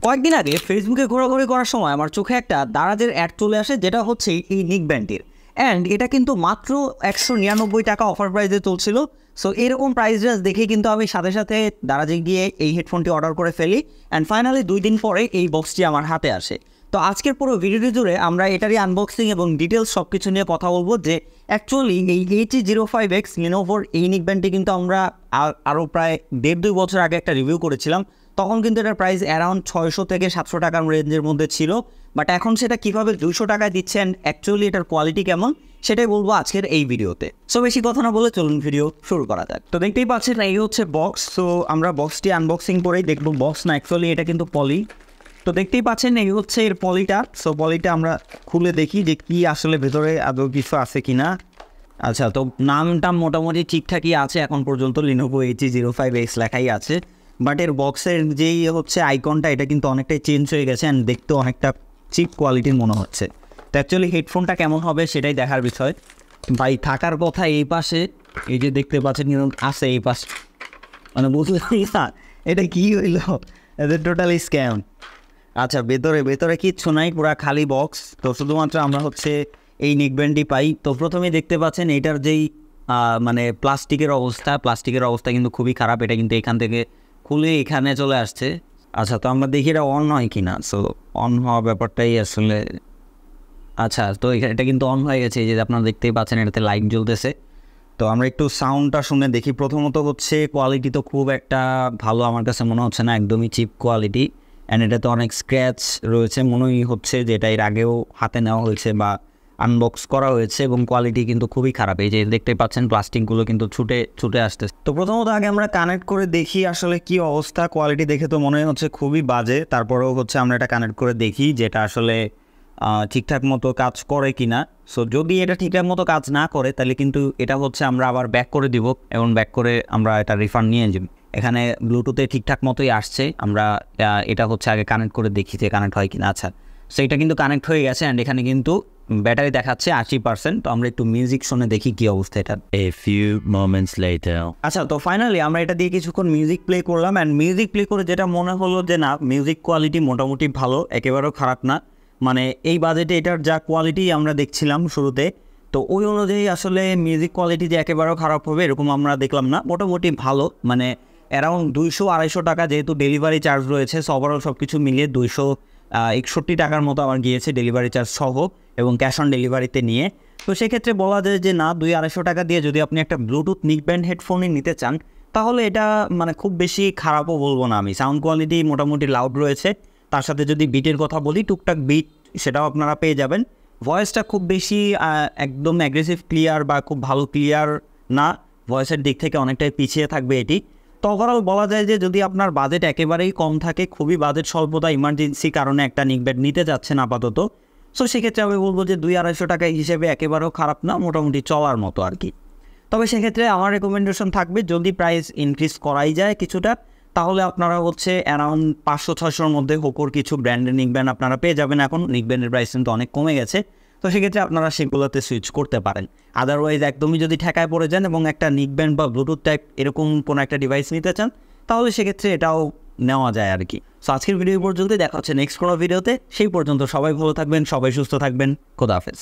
কয়েকদিন আগে ফেসবুকে ঘোরাঘুরি করার সময় আমার চোখে একটা দারাজের অ্যাড চলে আসে, যেটা হচ্ছে এই নিক ব্যান্ডটির। অ্যান্ড এটা কিন্তু মাত্র 199 টাকা অফার প্রাইসে চলছিল। সো এরকম প্রাইস রেঞ্জ দেখে কিন্তু আমি সাথে সাথে দারাজে গিয়ে এই হেডফোনটি অর্ডার করে ফেলি। অ্যান্ড ফাইনালি 2 দিন পরে এই বক্সটি আমার হাতে আসে। তো আজকের পুরো ভিডিওটি জুড়ে আমরা এটারই আনবক্সিং এবং ডিটেলস সব কিছু নিয়ে কথা বলবো, যে অ্যাকচুয়ালি এই HE05X লিনোভোর এই নিক ব্যান্ডটি কিন্তু আমরা আরও প্রায় 1.5-2 বছর আগে একটা রিভিউ করেছিলাম। তখন কিন্তু এটার প্রাইস অ্যারাউন্ড 600 থেকে 700 টাকার রেঞ্জের মধ্যে ছিল। বাট এখন সেটা কীভাবে 200 টাকায় দিচ্ছেন, অ্যাকচুয়ালি এটার কোয়ালিটি কেমন, সেটাই বলবো আজকের এই ভিডিওতে। সো বেশি কথা না বলে চলুন ভিডিও শুরু করা যাক। তো দেখতেই পাচ্ছেন এই হচ্ছে বক্স। সো আমরা বক্সটি আনবক্সিং করেই দেখবো। বক্স না, অ্যাকচুয়ালি এটা কিন্তু পলি। তো দেখতেই পাচ্ছেন এই হচ্ছে এর পলিটা। সো পলিটা আমরা খুলে দেখি যে কি আসলে ভেতরে আদৌ কিছু আছে কিনা। আচ্ছা, তো নামটা মোটামুটি ঠিকঠাকই আছে এখন পর্যন্ত, লিনোভো HE05X লেখাই আছে। বাট এর বক্সের যেই হচ্ছে আইকনটা, এটা কিন্তু অনেকটাই চেঞ্জ হয়ে গেছে অ্যান্ড দেখতে অনেকটা চিপ কোয়ালিটির মনে হচ্ছে। তো অ্যাকচুয়ালি হেডফোনটা কেমন হবে সেটাই দেখার বিষয়। ভাই থাকার কথা এই পাশে, এই যে দেখতে পাচ্ছেন কিন্তু আছে এই পাশে, মানে বুঝলেন না এটা কী হইল, এদের টোটালি স্ক্যাম। আচ্ছা, ভেতরে কিচ্ছু নাই, পুরা খালি বক্স। তো শুধুমাত্র আমরা হচ্ছে এই নেকব্যান্ডটি পাই। তো প্রথমেই দেখতে পাচ্ছেন এটার যেই মানে প্লাস্টিকের অবস্থা কিন্তু খুবই খারাপ। এটা কিন্তু এখান থেকে খুলে এখানে চলে আসছে। আচ্ছা, তো আমরা দেখি এটা অন হয় কি না। সো অন হওয়া ব্যাপারটাই আসলে, আচ্ছা তো এটা কিন্তু অন হয়ে গেছে। এই যে আপনারা দেখতেই পাচ্ছেন এটাতে লাইট জ্বলতেছে। তো আমরা একটু সাউন্ডটা শুনে দেখি। প্রথমত হচ্ছে কোয়ালিটি তো খুব একটা ভালো আমার কাছে মনে হচ্ছে না, একদমই চিপ কোয়ালিটি। অ্যান্ড এটাতে অনেক স্ক্র্যাচ রয়েছে, মনেই হচ্ছে যে এটা এর আগেও হাতে নেওয়া হয়েছে বা আনবক্স করা হয়েছে, এবং কোয়ালিটি কিন্তু খুবই খারাপ। এই যে দেখতে পাচ্ছেন প্লাস্টিকগুলো কিন্তু ছুটে আসতেছে। তো প্রথমত আগে আমরা কানেক্ট করে দেখি আসলে কি অবস্থা। কোয়ালিটি দেখে তো মনে হচ্ছে খুবই বাজে। তারপরেও হচ্ছে আমরা এটা কানেক্ট করে দেখি যে এটা আসলে ঠিকঠাক মতো কাজ করে কি না। সো যদি এটা ঠিকঠাক মতো কাজ না করে তাহলে কিন্তু এটা হচ্ছে আমরা আবার ব্যাক করে দিব, এবং ব্যাক করে আমরা এটা রিফান্ড নিয়ে যাব। এখানে ব্লুটুথে ঠিকঠাক মতোই আসছে। আমরা এটা হচ্ছে আগে কানেক্ট করে দেখি যে কানেক্ট হয় কিনা। আচ্ছা, সো এটা কিন্তু কানেক্ট হয়ে গেছে। অ্যান্ড এখানে কিন্তু ব্যাটারি দেখাচ্ছে 80%। তো আমরা একটু মিউজিক শুনে দেখি কি অবস্থা এটা। A few moments later. আচ্ছা, তো ফাইনালি আমরা এটা দিয়ে কিছুক্ষণ মিউজিক প্লে করলাম। অ্যান্ড মিউজিক প্লে করে যেটা মনে হলো যে না, মিউজিক কোয়ালিটি মোটামুটি ভালো, একেবারেও খারাপ না। মানে এই বাজেটে এটার যা কোয়ালিটি আমরা দেখছিলাম শুরুতে, তো ওই অনুযায়ী আসলে মিউজিক কোয়ালিটি যে একেবারেও খারাপ হবে এরকম আমরা দেখলাম না, মোটামুটি ভালো। মানে অ্যারাউন্ড 200-250 টাকা, যেহেতু ডেলিভারি চার্জ রয়েছে, ওভারঅল সব কিছু মিলিয়ে 261 টাকার মতো আমার গিয়েছে ডেলিভারি চার্জ সহ এবং ক্যাশ অন ডেলিভারিতে নিয়ে। তো সেক্ষেত্রে বলা যায় যে না, 200-250 টাকা দিয়ে যদি আপনি একটা ব্লুটুথ নিক ব্যান্ড হেডফোনই নিতে চান, তাহলে এটা মানে খুব বেশি খারাপও বলবো না আমি। সাউন্ড কোয়ালিটি মোটামুটি লাউড রয়েছে। তার সাথে যদি বিটের কথা বলি, টুকটাক বিট সেটাও আপনারা পেয়ে যাবেন। ভয়েসটা খুব বেশি একদম অ্যাগ্রেসিভ ক্লিয়ার বা খুব ভালো ক্লিয়ার না, ভয়েসের দিক থেকে অনেকটাই পিছিয়ে থাকবে এটি। তো ওভারঅল বলা যায় যে যদি আপনার বাজেট একেবারেই কম থাকে, খুবই বাজেট স্বল্পতা, ইমার্জেন্সি কারণে একটা নিক ব্যান্ড নিতে যাচ্ছেন আপাতত, সো সেক্ষেত্রে আমি বলবো যে 200-250 টাকা হিসেবে একেবারেও খারাপ না, মোটামুটি চলার মতো আর কি। তবে সেক্ষেত্রে আমার রেকমেন্ডেশন থাকবে, যদি প্রাইস ইনক্রিজ করাই যায় কিছুটা, তাহলে আপনারা হচ্ছে অ্যারাউন্ড 500-600-র মধ্যে হোকোর কিছু ব্র্যান্ডের নিক ব্যান্ড আপনারা পেয়ে যাবেন। এখন নিক ব্যান্ডের প্রাইস কিন্তু অনেক কমে গেছে। তো সেক্ষেত্রে আপনারা সেগুলোতে সুইচ করতে পারেন। আদারওয়াইজ একদমই যদি ঠেকায় পড়ে যান এবং একটা নিক ব্যান্ড বা ব্লুটুথ টাইপ এরকম কোনো একটা ডিভাইস নিতে চান, তাহলে সেক্ষেত্রে এটাও নেওয়া যায় আর কি। সো আজকের ভিডিও পর্যন্ত, দেখা হচ্ছে নেক্সট কোনো ভিডিওতে। সেই পর্যন্ত সবাই ভালো থাকবেন, সবাই সুস্থ থাকবেন। খোদা হাফেজ।